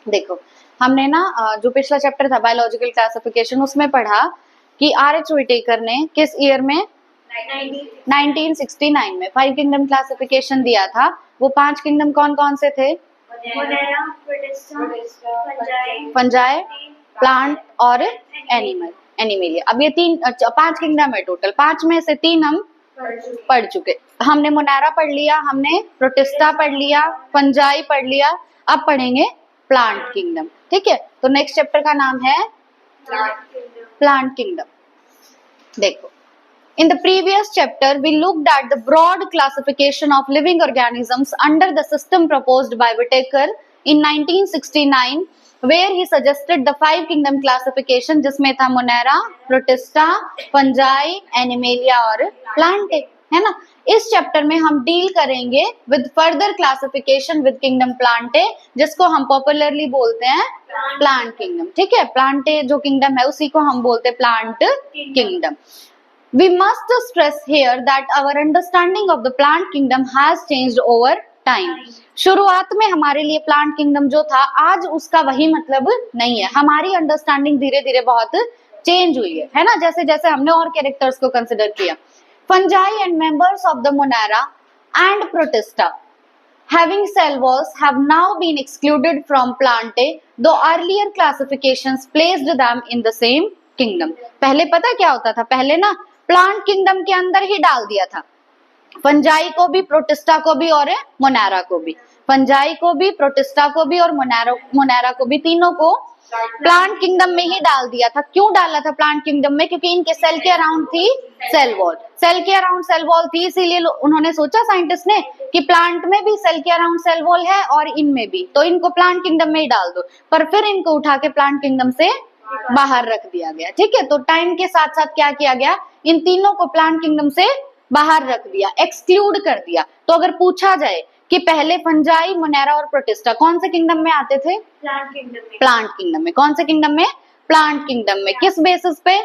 देखो हमने ना जो पिछला चैप्टर था बायोलॉजिकल क्लासिफिकेशन उसमें पढ़ा कि आर.एच. व्हिटेकर ने किस ईयर में 1969 में 5 किंगडम क्लासिफिकेशन दिया था। वो 5 किंगडम कौन कौन से थे? फंजाई, प्लांट और एनिमलिया। अब ये 5 किंगडम है टोटल, 5 में से 3 हम पढ़ चुके। हमने मोनेरा पढ़ लिया, हमने प्रोटिस्टा पढ़ लिया, फंजाई पढ़ लिया, अब पढ़ेंगे प्लांट किंगडम। ठीक है, तो नेक्स्ट चैप्टर का नाम है प्लांट किंगडम। देखो, in the previous chapter we looked at the broad classification of living organisms under the system proposed by Whittaker in 1969 where he suggested the 5 kingdom classification जिसमें था Monera, protista, fungi, animalia और plant, है ना। इस chapter में हम deal करेंगे with further classification with kingdom Plantae, जिसको हम पॉपुलरली बोलते हैं प्लांट किंगडम। ठीक है, प्लांटे जो किंगडम है उसी को हम बोलते हैं plant kingdom. We must stress here that our understanding of the plant kingdom has changed over time. शुरुआत में हमारे लिए प्लांट किंगडम जो था आज उसका वही मतलब नहीं है। हमारी अंडरस्टैंडिंग धीरे धीरे बहुत चेंज हुई है ना, जैसे जैसे हमने और कैरेक्टर्स को कंसिडर किया। Fungi and members of the Monera and protista having cell walls have now been excluded from plantae, though earlier classifications placed them in the same kingdom. पहले पता क्या होता था, पहले ना प्लांट किंगडम के अंदर ही डाल दिया था फंजाई को भी, प्रोटिस्टा को भी और मोनेरा को भी। फंजाई को भी, प्रोटिस्टा को भी और मोनेरा को भी, तीनों को प्लांट किंगडम में ही डाल दिया था। क्यों डाला था प्लांट किंगडम में? क्योंकि इनके सेल के अराउंड थी सेल वॉल, सेल के अराउंड सेल वॉल थी, इसीलिए उन्होंने सोचा साइंटिस्ट ने कि प्लांट में भी सेल के अराउंड सेल वॉल है और इनमें भी, तो इनको प्लांट किंगडम में ही डाल दो। पर फिर इनको उठा के प्लांट किंगडम से बाहर रख दिया गया। ठीक है, तो टाइम के साथ साथ क्या किया गया, इन तीनों को प्लांट किंगडम से बाहर रख दिया, एक्सक्लूड कर दिया। तो अगर पूछा जाए कि पहले फंजाई, मोनेरा और प्रोटिस्टा कौन से किंगडम में आते थे? प्लांट किंगडम में। प्लांट किंगडम में। कौन से किंगडम में? प्लांट किंगडम में। किस बेसिस पे?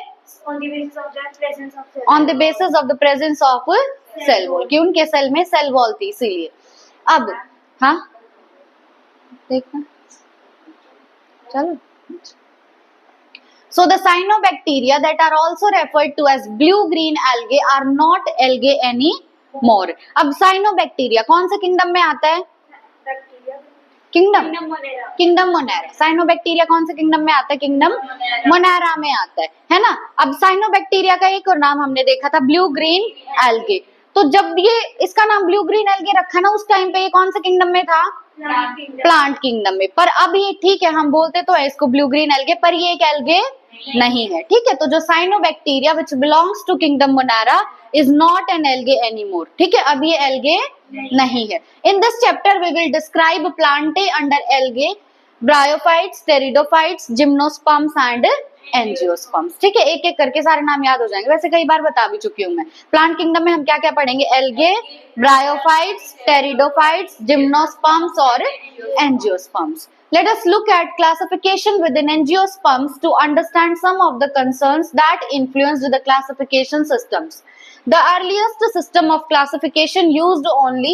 On the basis of the presence of cell, on the basis of the presence of cell wall, कि उनके सेल में सेल वॉल थी इसीलिए। अब हाँ देखना चलो। So the cyanobacteria that are also referred to as blue-green algae are not algae anymore. अब cyanobacteria कौन से किंगडम में आता है? Kingdom Monera. साइनोबैक्टीरिया कौन से किंगडम में आता है? किंगडम मोनेरा में आता है ना। अब साइनोबैक्टीरिया का एक और नाम हमने देखा था ब्लू ग्रीन एल्गे। तो जब ये इसका नाम ब्लू ग्रीन एल्गे रखा ना, उस टाइम पे ये कौन से किंगडम में था? प्लांट किंगडम में। पर अब ये ठीक है, हम बोलते तो है इसको ब्लू ग्रीन एल्गे, पर ये एक एल्गे नहीं है। ठीक है, तो जो cyanobacteria which belongs to kingdom Monera is not an algae anymore. ठीक है, अब ये एल्गे नहीं है। In this chapter we will describe Plantae under algae, bryophytes, pteridophytes, gymnosperms and angiosperms. ठीक है, एक एक करके सारे नाम याद हो जाएंगे, वैसे कई बार बता भी चुकी हूँ मैं। प्लांट किंगडम में हम क्या क्या पढ़ेंगे? एल्गे, ब्रायोफाइट्स, टेरिडोफाइट्स, जिम्नोस्पर्म्स और angiosperms. Let us look at classification within angiosperms to understand some of the concerns that influenced the classification systems. The earliest system of classification used only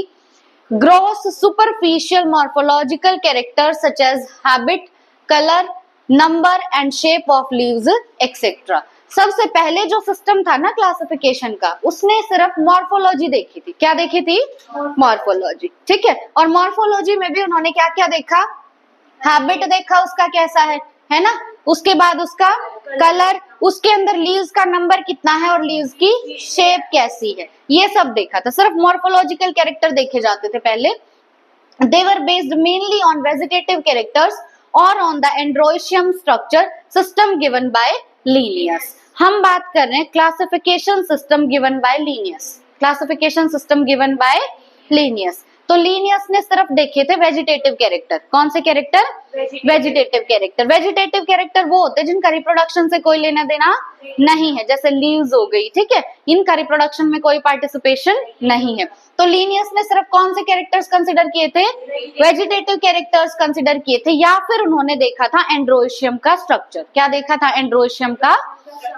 gross superficial morphological characters such as habit, color, number and shape of leaves etc. सबसे पहले जो system था ना classification का, उसने सिर्फ morphology देखी थी। क्या देखी थी? मॉर्फोलॉजी। ठीक है, और मॉर्फोलॉजी में भी उन्होंने क्या क्या देखा? हैबिट देखा उसका कैसा है ना। उसके बाद उसका कलर, उसके अंदर लीव्स का नंबर कितना है और लीव्स की शेप कैसी है, ये सब देखा था। सिर्फ मॉर्फोलॉजिकल कैरेक्टर देखे जाते थे पहले। They were based mainly on vegetative characters or on the androecium structure system given by Linnaeus. हम बात कर रहे हैं classification system given by Linnaeus. Classification system given by Linnaeus. तो लीनियस ने सिर्फ देखे थे वेजिटेटिव कैरेक्टर। कौन से character? Vegetative character. Vegetative character वो होते हैं जिनका रिप्रोडक्शन से कोई लेना देना नहीं है, जैसे लीव्स हो गई। ठीक है, इनका रिप्रोडक्शन में कोई पार्टिसिपेशन नहीं है। तो लीनियस ने सिर्फ कौन से कैरेक्टर्स कंसिडर किए थे? वेजिटेटिव कैरेक्टर्स कंसिडर किए थे, या फिर उन्होंने देखा था एंड्रोइशियम का स्ट्रक्चर। क्या देखा था? एंड्रोइशियम का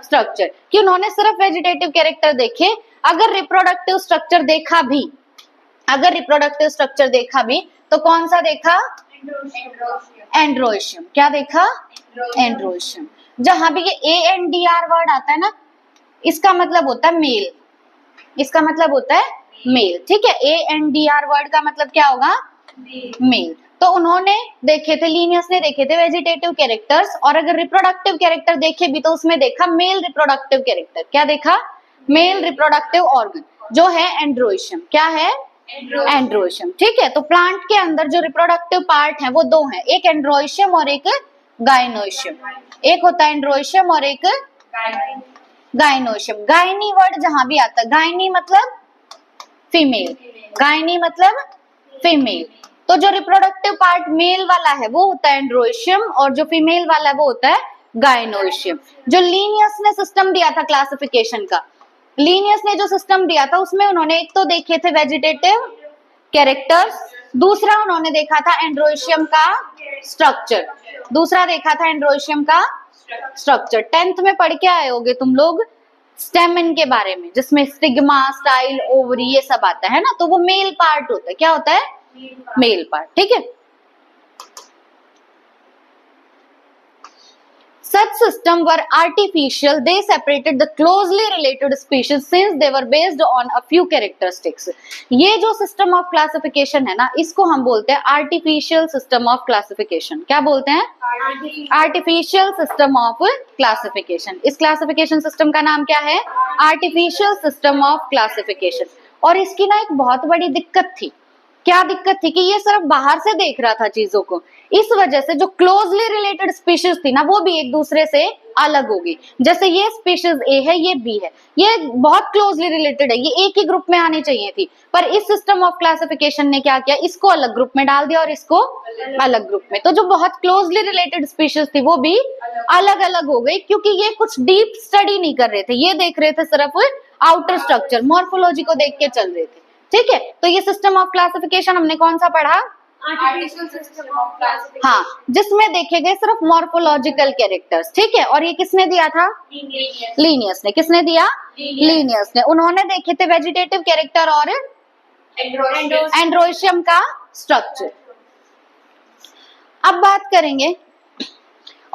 स्ट्रक्चर। कि उन्होंने सिर्फ वेजिटेटिव कैरेक्टर देखे। अगर रिप्रोडक्टिव स्ट्रक्चर देखा भी तो कौन सा देखा? एंड्रोशियम। क्या देखा? एंड्रोशियम। जहां भी ये ANDR वर्ड आता है ना, इसका मतलब होता है मेल, इसका मतलब होता है मेल, ठीक है। ANDR वर्ड का मतलब क्या होगा? मेल। तो उन्होंने देखे थे, लीनियस ने देखे थे वेजिटेटिव कैरेक्टर्स, और अगर रिप्रोडक्टिव कैरेक्टर देखे भी तो उसमें देखा मेल रिप्रोडक्टिव कैरेक्टर। क्या देखा? मेल रिप्रोडक्टिव ऑर्गन जो है एंड्रोशियम। क्या है? एंड्रोशियम, ठीक है। तो प्लांट के अंदर जो रिप्रोडक्टिव पार्ट है वो दो हैं, एक एंड्रोशियम और एक गाइनोशियम। एक होता है एंड्रोशियम और एक गाइनोशियम। गाइनी वर्ड जहां भी आता है, गाइनी मतलब फीमेल, गाइनी मतलब फीमेल। तो जो रिप्रोडक्टिव पार्ट मेल वाला है वो होता है एंड्रोशियम, और जो फीमेल वाला है वो होता है गाइनोशियम। जो लीनियस ने सिस्टम दिया था क्लासिफिकेशन का, लीनियस ने जो सिस्टम दिया था उसमें उन्होंने एक तो देखे थे वेजिटेटिव कैरेक्टर्स, दूसरा उन्होंने देखा था एंड्रोशियम का स्ट्रक्चर, दूसरा देखा था एंड्रोशियम का स्ट्रक्चर। 10th में पढ़ के आए होगे तुम लोग स्टेमन के बारे में, जिसमें स्टिग्मा, स्टाइल, ओवरी ये सब आता है ना, तो वो मेल पार्ट होता है। क्या होता है? मेल पार्ट, ठीक है। Such system were artificial. They separated the closely related species since they were based on a few characteristics. ये जो system of classification है ना, इसको हम बोलते हैं artificial system of classification. क्या बोलते हैं? Artificial system of classification. इस classification system का नाम क्या है? Artificial system of classification. और इसकी ना एक बहुत बड़ी दिक्कत थी। क्या दिक्कत थी? कि ये सिर्फ बाहर से देख रहा था चीजों को, इस वजह से जो क्लोजली रिलेटेड स्पीशीज थी ना वो भी एक दूसरे से अलग हो गई। जैसे ये स्पीशीज ए है, ये बी है, ये बहुत क्लोजली रिलेटेड है, ये एक ही ग्रुप में आनी चाहिए थी, पर इस सिस्टम ऑफ क्लासिफिकेशन ने क्या किया? इसको अलग ग्रुप में डाल दिया और इसको अलग ग्रुप में। तो जो बहुत क्लोजली रिलेटेड स्पीशीज थी वो भी अलग अलग हो गई, क्योंकि ये कुछ डीप स्टडी नहीं कर रहे थे, ये देख रहे थे सिर्फ आउटर स्ट्रक्चर, मॉर्फोलॉजी को देख के चल रहे थे, ठीक है। तो ये सिस्टम ऑफ क्लासिफिकेशन हमने कौन सा पढ़ा? Artificial system of classification. हाँ, जिसमें देखे गए सिर्फ मॉर्फोलॉजिकल कैरेक्टर्स, ठीक है। और ये किसने दिया था? लीनियस ने। किसने दिया? लीनियस ने। उन्होंने देखे थे वेजिटेटिव कैरेक्टर और एंड्रोशियम का स्ट्रक्चर। अब बात करेंगे,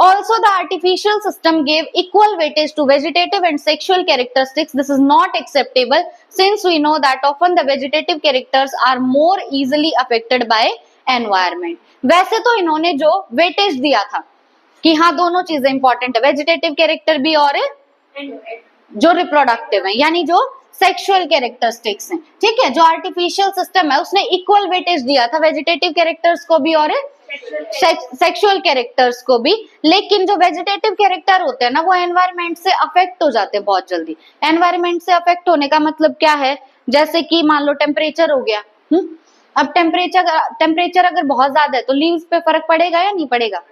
also the artificial system gave equal weightage to vegetative and sexual characteristics. This is not acceptable since we know that often the vegetative characters are more easily affected by environment. वैसे तो इन्होंने जो weightage दिया था कि हाँ दोनों चीजें इंपॉर्टेंट है, वेजिटेटिव कैरेक्टर भी और जो रिप्रोडक्टिव है, यानी जो सेक्सुअल कैरेक्टरिस्टिक्स हैं, ठीक है। जो आर्टिफिशियल सिस्टम है उसने इक्वल वेटेज दिया था वेजिटेटिव कैरेक्टर्स को भी और सेक्सुअल कैरेक्टर्स को भी, लेकिन जो वेजिटेटिव कैरेक्टर होते हैं ना वो एनवायरनमेंट से अफेक्ट हो जाते हैं बहुत जल्दी। एनवायरनमेंट से अफेक्ट होने का मतलब क्या है? जैसे कि मान लो टेम्परेचर हो गया, अब टेम्परेचर अगर बहुत ज्यादा है तो लीव्स पे फर्क पड़ेगा या नहीं पड़ेगा?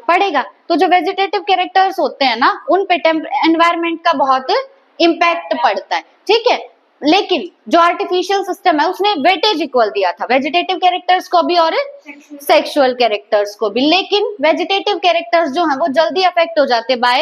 पड़ेगा। तो जो वेजिटेटिव कैरेक्टर्स होते हैं ना उन पे एनवायरनमेंट का बहुत इम्पैक्ट पड़ता है, ठीक है। लेकिन जो आर्टिफिशियल सिस्टम है उसने वेटेज इक्वल दिया था वेजिटेटिव कैरेक्टर्स को भी और सेक्सुअल कैरेक्टर्स को भी, लेकिन वेजिटेटिव कैरेक्टर्स जो हैं वो जल्दी अफेक्ट हो जाते बाय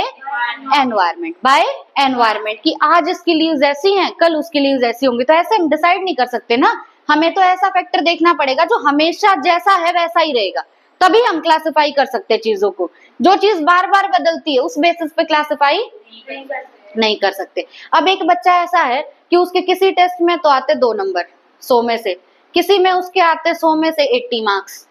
एनवायरनमेंट कि आज इसकी लीव्स ऐसी हैं, कल उसकी लीव्स ऐसी होंगी। तो ऐसे हम डिसाइड नहीं कर सकते ना, हमें तो ऐसा फैक्टर देखना पड़ेगा जो हमेशा जैसा है वैसा ही रहेगा, तभी हम क्लासिफाई कर सकते हैं चीजों को। जो चीज बार बार बदलती है उस बेसिस पे क्लासिफाई नहीं कर सकते। अब एक बच्चा ऐसा है कि उसके किसी टेस्ट में तो आते 2 नंबर 100 में से, किसी में उसके आते 100 में से 80 मार्क्स,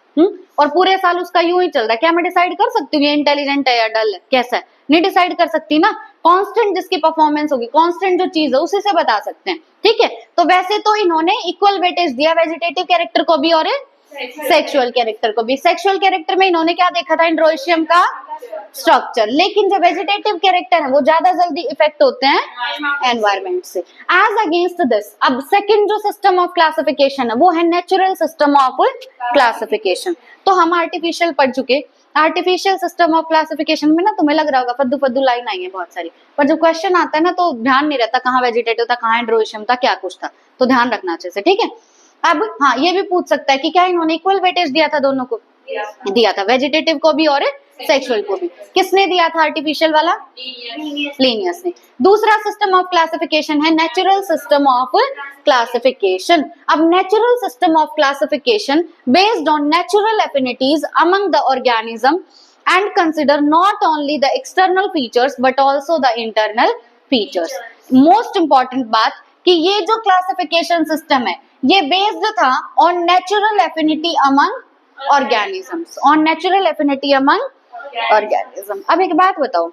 और पूरे साल उसका यूं ही चल रहा है। क्या मैं डिसाइड कर सकती हूँ ये इंटेलिजेंट है या डल है, कैसा है? नहीं डिसाइड कर सकती ना। कांस्टेंट जिसकी परफॉर्मेंस होगी, कांस्टेंट जो चीज है उसी से बता सकते हैं, ठीक है। तो वैसे तो इन्होंने इक्वल वेटेज दिया वेजिटेटिव कैरेक्टर को भी और सेक्सुअल कैरेक्टर को भी। सेक्सुअल कैरेक्टर में इन्होंने क्या देखा था? एंड्रोशियम का स्ट्रक्चर। लेकिन जो वेजिटेटिव कैरेक्टर है वो ज्यादा जल्दी इफेक्ट होते हैं एनवायरनमेंट से। एज अगेंस्ट दिस, अब सेकंड जो सिस्टम ऑफ क्लासिफिकेशन है वो है नेचुरल सिस्टम ऑफ क्लासिफिकेशन। तो हम आर्टिफिशियल पढ़ चुके। आर्टिफिशियल सिस्टम ऑफ क्लासिफिकेशन में ना तुम्हें लग रहा होगा फद्दू फद्दू लाइन आई है बहुत सारी, पर जब क्वेश्चन आता है ना तो ध्यान नहीं रहता कहाँ वेजिटेटिव था, कहाँ एंड्रोशियम था, क्या कुछ था, तो ध्यान रखना अच्छे से, ठीक है। अब हाँ, ये भी पूछ सकता है कि क्या इन्होंने इक्वल वेटेज दिया था दोनों को? दिया था, वेजिटेटिव को भी और सेक्सुअल को भी। किसने दिया था आर्टिफिशियल वाला? लीनियस ने। दूसरा सिस्टम ऑफ क्लासिफिकेशन है नेचुरल सिस्टम ऑफ क्लासिफिकेशन। अब natural system of classification based on natural affinities among the organism and consider not only the external features but also the internal features. Most important बात कि ये जो classification system है ये based था on natural affinity among organisms, on natural affinity among organism. अब एक बात बताओ,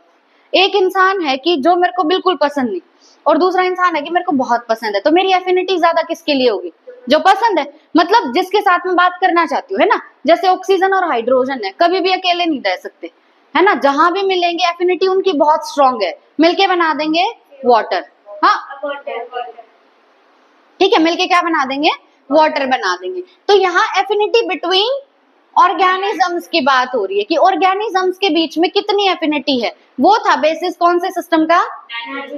एक इंसान है कि जो मेरे को बिल्कुल पसंद नहीं और दूसरा इंसान है कि मेरे को बहुत पसंद है, तो मेरी एफिनिटी ज्यादा किसके लिए होगी? जो पसंद है, मतलब जिसके साथ में बात करना चाहती हूँ, है ना। जैसे ऑक्सीजन और हाइड्रोजन है, कभी भी अकेले नहीं रह सकते, है ना। जहां भी मिलेंगे एफिनिटी उनकी बहुत स्ट्रांग है, मिलके बना देंगे वाटर। हाँ ठीक है, मिलके क्या बना देंगे? वाटर बना देंगे। तो यहाँ एफिनिटी बिटवीन ऑर्गेनिजम्स की बात हो रही है कि ऑर्गेनिजम्स के बीच में कितनी एफिनिटी है। वो था बेसिस कौन से सिस्टम का?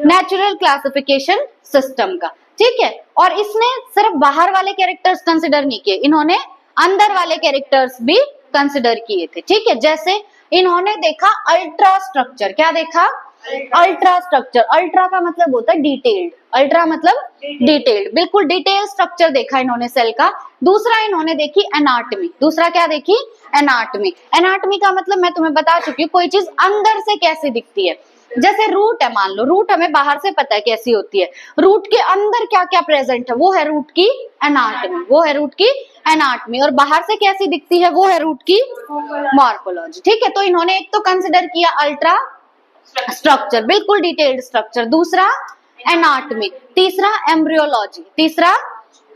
नेचुरल क्लासिफिकेशन सिस्टम का। ठीक है, और इसने सिर्फ बाहर वाले कैरेक्टर्स कंसिडर नहीं किए, इन्होंने अंदर वाले कैरेक्टर्स भी कंसिडर किए थे। ठीक है, जैसे इन्होंने देखा अल्ट्रा स्ट्रक्चर। क्या देखा? Ultra structure. अल्ट्रा का मतलब होता है डिटेल्ड, अल्ट्रा मतलब डिटेल्ड, बिल्कुल डिटेल स्ट्रक्चर देखा इन्होंने सेल का। दूसरा इन्होंने देखी एनाटमी। दूसरा क्या देखी? एनाटमी। एनाटमी का मतलब मैं तुम्हें बता चुकी हूँ, कोई चीज अंदर से कैसी दिखती है। जैसे रूट है, मान लो रूट हमें बाहर से पता है कैसी होती है, रूट के अंदर क्या क्या प्रेजेंट है वो है रूट की एनाटमी, वो है रूट की एनाटमी। और बाहर से कैसी दिखती है वो है रूट की मॉर्फोलॉजी। ठीक है, तो इन्होंने एक तो कंसिडर किया अल्ट्रा स्ट्रक्चर, बिल्कुल डिटेल्ड स्ट्रक्चर। दूसरा एनाटमी। तीसरा एम्ब्रियोलॉजी। तीसरा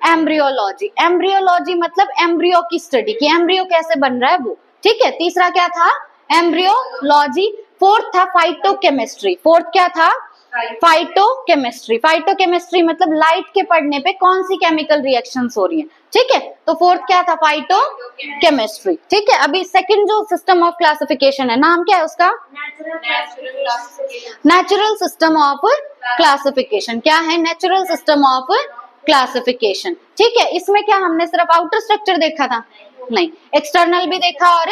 एम्ब्रियोलॉजी। एम्ब्रियोलॉजी मतलब एम्ब्रियो की स्टडी, कि एम्ब्रियो कैसे बन रहा है वो। ठीक है, तीसरा क्या था? एम्ब्रियोलॉजी। फोर्थ था फाइटोकेमिस्ट्री। फोर्थ क्या था? फाइटोकेमिस्ट्री। फाइटोकेमिस्ट्री मतलब लाइट के पड़ने पे कौन सी केमिकल रिएक्शंस हो रही हैं। ठीक है, तो फोर्थ क्या था? फाइटोकेमिस्ट्री। ठीक है, अभी सेकंड जो सिस्टम ऑफ क्लासिफिकेशन है, नाम क्या है उसका? Natural system of classification. क्या है? Natural system of classification. ठीक है, इसमें क्या हमने सिर्फ आउटर स्ट्रक्चर देखा था? नहीं, एक्सटर्नल भी देखा और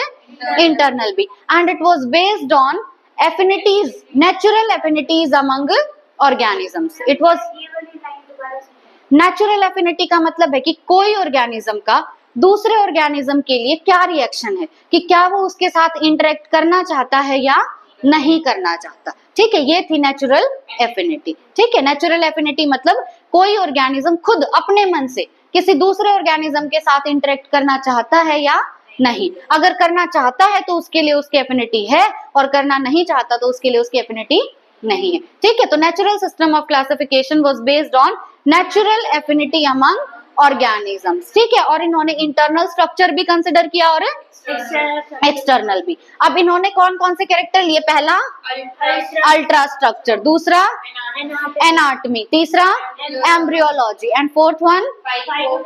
इंटरनल भी। And it was based on affinities, natural affinities among organisms. It was natural affinity का मतलब है कि कोई ऑर्गेनिज्म का दूसरे ऑर्गेनिज्म के लिए क्या रिएक्शन है, कि क्या वो उसके साथ इंटरेक्ट करना चाहता है या नहीं करना चाहता। ठीक है, ये थी नेचुरल एफिनिटी। ठीक है, नेचुरल एफिनिटी मतलब कोई ऑर्गेनिज्म खुद अपने मन से किसी दूसरे ऑर्गेनिज्म के साथ इंटरेक्ट करना चाहता है या नहीं। अगर करना चाहता है तो उसके लिए उसकी एफिनिटी है, और करना नहीं चाहता तो उसके लिए उसकी एफिनिटी नहीं है। ठीक है, तो natural system of classification was based on natural affinity among organisms. ठीक है, और इन्होंने इंटरनल स्ट्रक्चर भी कंसिडर किया और एक्सटर्नल भी। अब इन्होंने कौन कौन से कैरेक्टर लिए? पहला अल्ट्रा स्ट्रक्चर, दूसरा एनाटमी, तीसरा embryology, and fourth one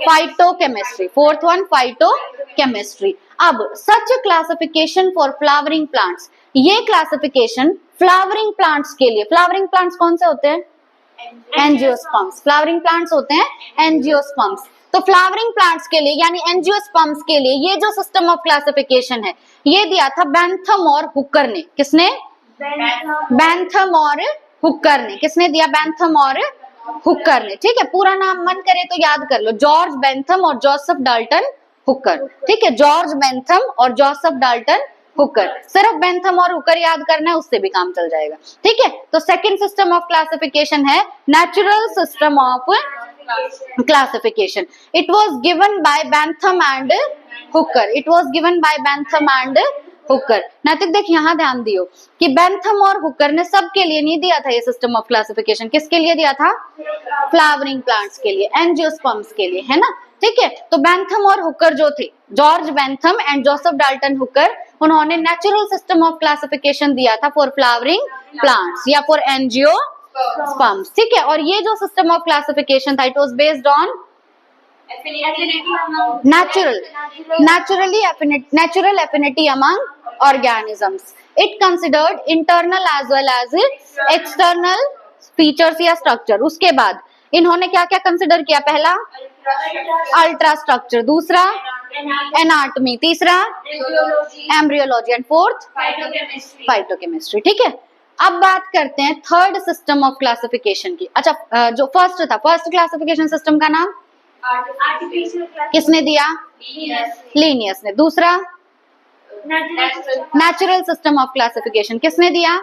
phytochemistry. Fourth one phytochemistry. अब सच क्लासिफिकेशन फॉर फ्लावरिंग प्लांट्स, ये क्लासिफिकेशन फ्लावरिंग प्लांट्स के लिए। फ्लावरिंग प्लांट्स कौन से होते हैं? एंजियोस्पर्म्स। फ्लावरिंग प्लांट्स होते हैं एंजियोस्पर्म्स। तो फ्लावरिंग प्लांट्स के लिए यानी एंजियोस्पर्म्स के लिए ये जो सिस्टम ऑफ क्लासिफिकेशन है ये दिया था बैंथम और हुकर ने। किसने? बैंथम और हुकर ने। किसने दिया? बैंथम और हुकर ने। ठीक है, पूरा नाम मन करे तो याद कर लो, जॉर्ज बैंथम और जोसेफ डाल्टन हुकर। ठीक है, जॉर्ज बैंथम और जोसेफ डाल्टन हुकर। सिर्फ बैंथम और हुकर याद करना है, उससे भी काम चल जाएगा। ठीक है, तो सेकंड सिस्टम ऑफ क्लासिफिकेशन है natural system of classification. It was given by Bentham and Hooker. It was given by Bentham and Hooker. नैतिक देख, यहाँ ध्यान दियो कि बैंथम और हुकर ने सबके लिए नहीं दिया था ये सिस्टम ऑफ क्लासिफिकेशन। किसके लिए दिया था? फ्लावरिंग प्लांट्स के लिए, एंजियोस्पर्म्स के लिए, है ना। ठीक है, तो बैंथम और हुकर जो थे, George Bentham and Joseph Dalton Hooker, उन्होंने नेचुरल सिस्टम ऑफ क्लासिफिकेशन दिया था फॉर फ्लावरिंग प्लांट्स या फॉर एंजियोस्पर्म्स। ठीक है, और ये जो सिस्टम ऑफ क्लासिफिकेशन था it was based on natural affinity among organisms. It considered internal as well as external features या structure. उसके बाद इन्होंने क्या क्या कंसिडर किया? पहला अल्ट्रा स्ट्रक्चर, दूसरा एनाटॉमी, तीसरा embryology and fourth Phytochemistry. Phytochemistry. ठीक है, अब बात करते हैं थर्ड सिस्टम ऑफ क्लासिफिकेशन की। अच्छा, जो फर्स्ट था, फर्स्ट क्लासिफिकेशन सिस्टम का नाम Artificial classification. किसने दिया? लीनियस ने। दूसरा Natural. Natural system of classification किसने दिया?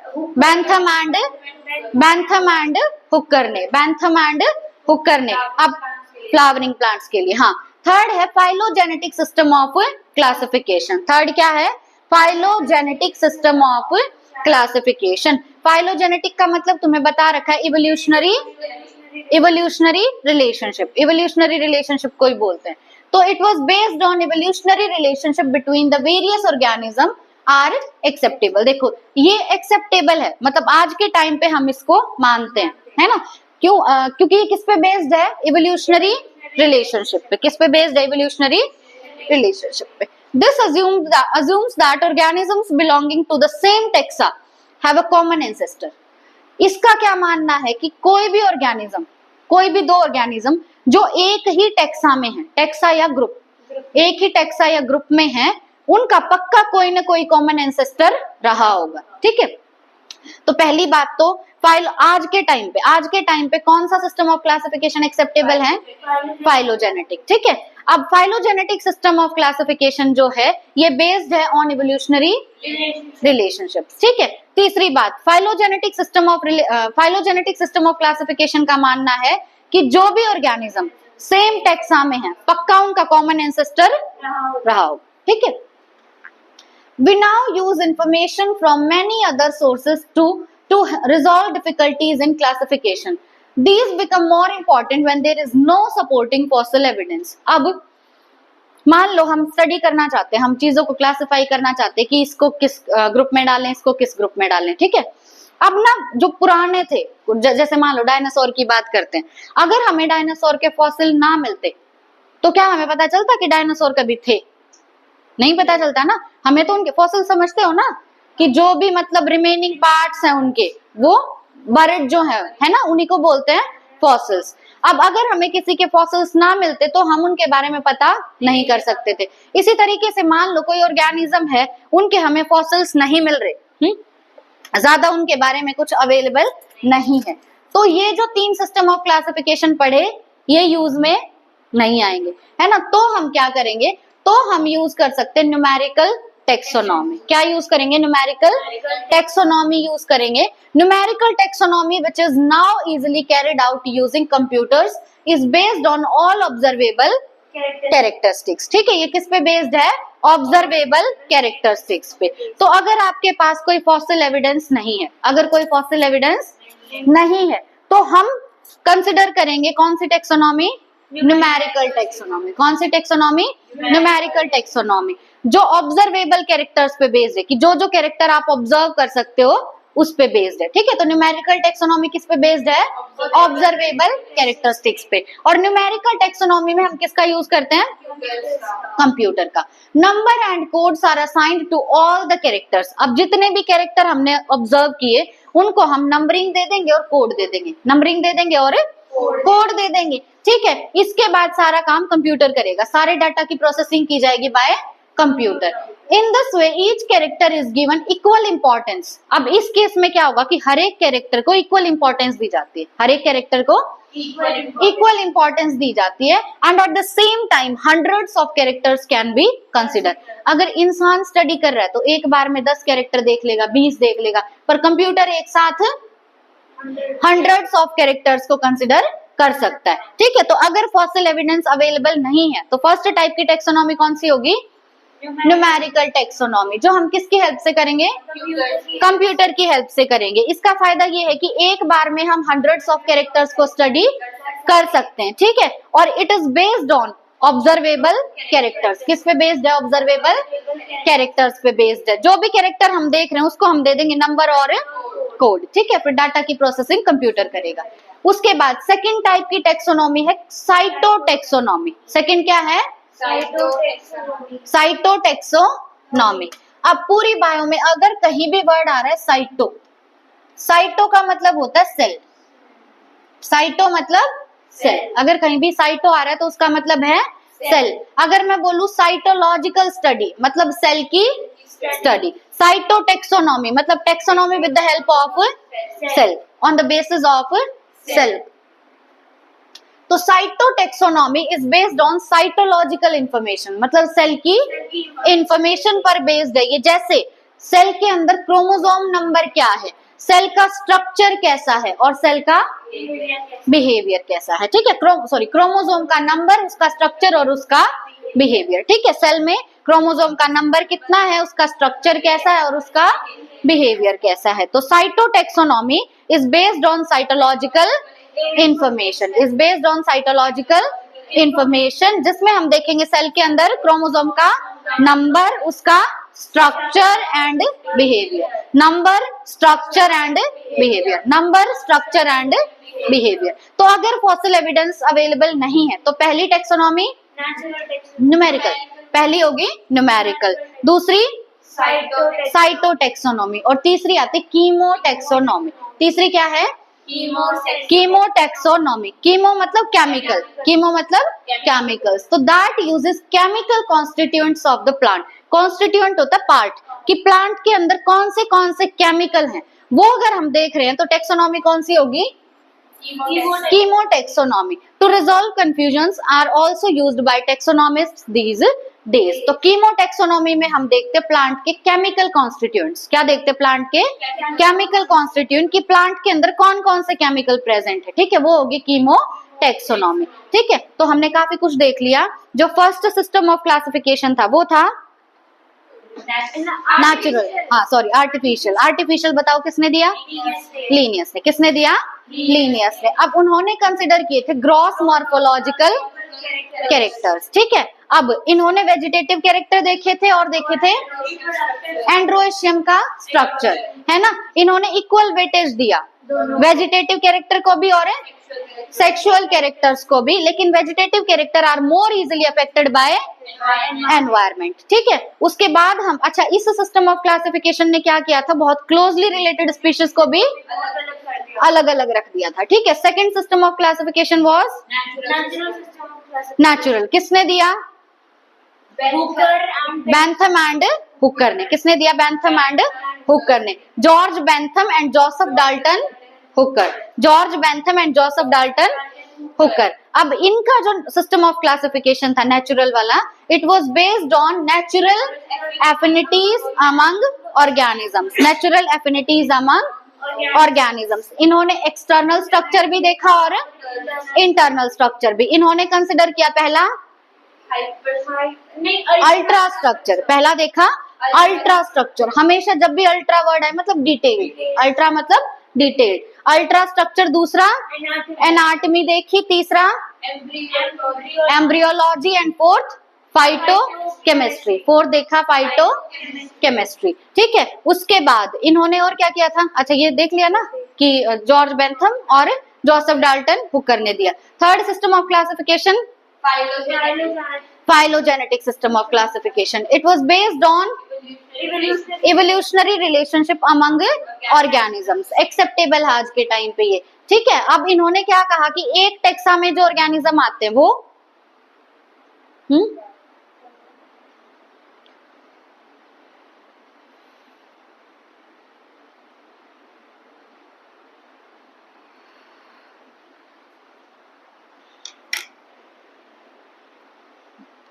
बैंथम एंड हुकर ने, बैंथम एंड हुकर ने। अब फ्लावरिंग प्लांट्स के लिए, हाँ। थर्ड है phylogenetic system of classification. Third क्या है? Phylogenetic system of classification. Phylogenetic का मतलब तुम्हें बता रखा है, इवोल्यूशनरी रिलेशनशिप। इवोल्यूशनरी रिलेशनशिप को ही बोलते हैं। तो it was based on evolutionary relationship between the various organism are acceptable. देखो ये एक्सेप्टेबल है, मतलब आज के टाइम पे हम इसको मानते हैं, है ना? क्यों? क्योंकि ये किस पे बेस्ड है? इवोल्यूशनरी रिलेशनशिप पे। किस पे बेस्ड है? इवोल्यूशनरी रिलेशनशिप पे। This assumes that organisms belonging to the same taxa have a common ancestor. इसका क्या मानना है कि कोई भी ऑर्गेनिज्म, कोई भी दो ऑर्गेनिज्म जो एक ही टेक्सा में है, टेक्सा या ग्रुप, एक ही टेक्सा या ग्रुप में है, उनका पक्का कोई ना कोई कॉमन एंसेस्टर रहा होगा। ठीक है, तो पहली बात तो आज के टाइम पे कौन सा सिस्टम ऑफ क्लासिफिकेशन एक्सेप्टेबल है? फाइलोजेनेटिक। ठीक है, अब फाइलोजेनेटिक सिस्टम ऑफ क्लासिफिकेशन जो है ये बेस्ड है ऑन इवोल्यूशनरी रिलेशनशिप्स। ठीक है, तीसरी बात, फाइलोजेनेटिक सिस्टम ऑफ क्लासिफिकेशन का मानना है कि जो भी ऑर्गेनिज्म सेम टेक्सा में है, पक्का उनका कॉमन एंसेस्टर रहा हो। ठीक है, we now use information from many other sources to resolve difficulties in classification. These become more important when there is no supporting fossil evidence. अब मान लो हम स्टडी करना चाहते हैं, हम चीजों को क्लासिफाई करना चाहते हैं कि इसको किस ग्रुप में डालें, इसको किस ग्रुप में डालें। ठीक है, अब ना जो पुराने थे, जैसे मान लो डायनासोर की बात करते हैं, अगर हमें डायनासोर के फॉसिल ना मिलते तो क्या हमें पता चलता कि डायनासोर कभी थे? नहीं पता चलता ना। हमें तो उनके फॉसिल समझते हो ना, कि जो भी मतलब रिमेनिंग पार्ट्स हैं उनके, वो बर्ड जो है ना, उन्हीं को बोलते हैं फॉसिल्स। अब अगर हमें किसी के फॉसिल्स ना मिलते तो हम उनके बारे में पता नहीं कर सकते थे। इसी तरीके से मान लो कोई ऑर्गेनिज्म है, उनके हमें फॉसिल्स नहीं मिल रहे, ज्यादा उनके बारे में कुछ अवेलेबल नहीं है, तो ये जो तीन सिस्टम ऑफ क्लासिफिकेशन पढ़े ये यूज में नहीं आएंगे, है ना? तो हम क्या करेंगे? तो हम यूज कर सकते हैं न्यूमेरिकल टेक्सोनॉमी। क्या यूज करेंगे? न्यूमेरिकल टेक्सोनॉमी यूज करेंगे। Numerical taxonomy which is now easily carried out using computers is based on all observable characteristics. ठीक है, ये किस पे बेस्ड है? ऑब्जर्वेबल कैरेक्टरिस्टिक्स पे। तो अगर आपके पास कोई फॉसिल एविडेंस नहीं है, अगर कोई फॉसिल एविडेंस नहीं है, तो हम कंसिडर करेंगे कौन सी टेक्सोनॉमी? Numerical taxonomy. कौन सी टेक्सोनॉमी? न्यूमेरिकल टेक्सोनॉमी, जो ऑब्जर्वेबल कैरेक्टर्स पे बेस्ड है, कि जो जो कैरेक्टर आप ऑब्जर्व कर सकते हो उस पे बेस्ड है। ठीक है, तो न्यूमेरिकल टेक्सोनॉमी किस पे बेस्ड है? ऑब्जर्वेबल कैरेक्टरिस्टिक्स पे। और न्यूमेरिकल टेक्सोनॉमी में हम किसका यूज करते हैं? कंप्यूटर का। Number and codes are assigned to all the characters. अब जितने भी कैरेक्टर हमने ऑब्जर्व किए उनको हम नंबरिंग दे देंगे और कोड दे देंगे, नंबरिंग दे देंगे और कोड दे देंगे। ठीक है, इसके बाद सारा काम कंप्यूटर करेगा, सारे डाटा की प्रोसेसिंग की जाएगी bye computer. In this way each character is given equal importance. अब इस केस में क्या होगा कि हर एक कैरेक्टर को इक्वल इंपॉर्टेंस दी जाती है, हर एक कैरेक्टर को इक्वल इंपॉर्टेंस दी जाती है। And at the same time hundreds of characters can be consider. अगर इंसान स्टडी कर रहा है तो एक बार में 10 कैरेक्टर देख लेगा, 20 देख लेगा, पर कंप्यूटर एक साथ हंड्रेड्स ऑफ कैरेक्टर्स को कंसिडर कर सकता है। ठीक है, तो अगर फॉसिल एविडेंस अवेलेबल नहीं है तो फर्स्ट टाइप की टेक्सोनॉमी कौन सी होगी? न्यूमेरिकल टेक्सोनॉमी, जो हम किसकी हेल्प से करेंगे? कंप्यूटर की हेल्प से करेंगे। इसका फायदा ये है कि एक बार में हम हंड्रेड्स ऑफ कैरेक्टर्स को स्टडी कर सकते हैं। ठीक है, और it is based on observable characters. किस पे बेस्ड है? ऑब्जर्वेबल कैरेक्टर्स पे बेस्ड है। जो भी कैरेक्टर हम देख रहे हैं उसको हम दे देंगे नंबर और कोड। ठीक है, फिर डाटा की प्रोसेसिंग कंप्यूटर करेगा। उसके बाद सेकंड टाइप की टेक्सोनॉमी है साइटोटेक्सोनॉमी। सेकंड क्या है? साइटोटेक्सोनॉमी। अब पूरी बायो में अगर कहीं भी वर्ड आ रहा है साइटो, साइटो का मतलब होता है सेल, साइटो मतलब सेल। अगर कहीं भी साइटो आ रहा है तो उसका मतलब है सेल। अगर मैं बोलूं साइटोलॉजिकल स्टडी मतलब सेल की स्टडी। साइटोटेक्सोनॉमी मतलब taxonomy with the help of cell, on the basis of cell. तो cytotaxonomy is based on cytological information मतलब सेल की इंफॉर्मेशन पर बेस्ड है ये। जैसे सेल के अंदर क्रोमोसोम नंबर क्या है, सेल का स्ट्रक्चर कैसा है और सेल का बिहेवियर कैसा है। ठीक है, क्रोमोसोम का नंबर, उसका स्ट्रक्चर और उसका बिहेवियर। ठीक है, सेल में क्रोमोसोम का नंबर कितना है, उसका स्ट्रक्चर कैसा है और उसका बिहेवियर कैसा है। तो cytotaxonomy is based on cytological information, is based on cytological information, जिसमें हम देखेंगे सेल के अंदर क्रोमोसोम का नंबर, उसका structure and behaviour, number, structure and behaviour, number, structure and behaviour. तो अगर फॉसिल एविडेंस अवेलेबल नहीं है तो पहली टेक्सोनॉमी न्यूमेरिकल, पहली होगी न्यूमेरिकल, दूसरी साइटोटेक्सोनॉमी और तीसरी आती कीमोटेक्सोनॉमी। तीसरी क्या है? कीमोटेक्सोनॉमी। कीमो मतलब केमिकल, कीमो मतलब केमिकल्स। तो that uses chemical constituents of the plant. Constituent होता है पार्ट कि प्लांट के अंदर कौन से केमिकल हैं, वो अगर हम देख रहे हैं तो टेक्सोनॉमी कौन सी होगी? Chemotaxonomy. To resolve confusions are also used by taxonomists these days. तो कीमोटेक्सोनॉमी में हम देखते हैं प्लांट के केमिकल कॉन्स्टिट्यूएंट्स। क्या देखते हैं? प्लांट के केमिकल कॉन्स्टिट्यूएंट कि प्लांट के अंदर कौन से केमिकल प्रेजेंट है। ठीक है, वो होगी कीमोटेक्सोनॉमी। ठीक है, तो हमने काफी कुछ देख लिया। जो फर्स्ट सिस्टम ऑफ क्लासिफिकेशन था वो था नेचुरल, आर्टिफिशियल। आर्टिफिशियल बताओ किसने दिया? लीनियस ने। किसने दिया? लीनियस ने। अब उन्होंने कंसिडर किए थे ग्रॉस मॉर्फोलॉजिकल कैरेक्टर्स। ठीक है, अब इन्होंने वेजिटेटिव कैरेक्टर देखे थे और देखे थे एंड्रोएशियम का स्ट्रक्चर, है ना। इन्होंने इक्वल वेटेज दिया वेजिटेटिव कैरेक्टर को भी और सेक्सुअल कैरेक्टर्स को भी, लेकिन vegetative character are more easily affected by environment. ठीक है, उसके बाद हम इस सिस्टम ऑफ क्लासिफिकेशन ने क्या किया था? बहुत क्लोजली रिलेटेड स्पीशीज को भी अलग अलग रख दिया था। ठीक है, second system of classification was natural. किसने दिया? बैंथम एंड हुकर ने। किसने दिया? बैंथम एंड हुकर ने। George Bentham and Joseph Dalton Hooker. George Bentham and Joseph Dalton Hooker. अब इनका जो सिस्टम ऑफ क्लासिफिकेशन था नेचुरल वाला, it was based on natural affinities among organisms. Natural affinities among organisms. इन्होंने external structure भी देखा और इंटरनल स्ट्रक्चर भी। इन्होंने कंसिडर किया पहला अल्ट्रा स्ट्रक्चर। पहला देखा अल्ट्रा स्ट्रक्चर। हमेशा जब भी अल्ट्रा वर्ड है मतलब डिटेल, अल्ट्रा मतलब डिटेल्ड, अल्ट्रा स्ट्रक्चर। दूसरा एनाटॉमी देखी। तीसरा embryology and fourth phytochemistry. Fourth देखा फाइटोकेमिस्ट्री। ठीक है, उसके बाद इन्होंने और क्या किया था? ये देख लिया ना कि जॉर्ज बेंथम और जोसेफ डाल्टन हुकर ने दिया। Third system of classification phylogenetic system of classification. It was based on evolutionary relationship among organisms. Acceptable है आज के टाइम पे ये। ठीक है, अब इन्होंने क्या कहा कि एक टेक्सा में जो ऑर्गेनिज्म आते हैं वो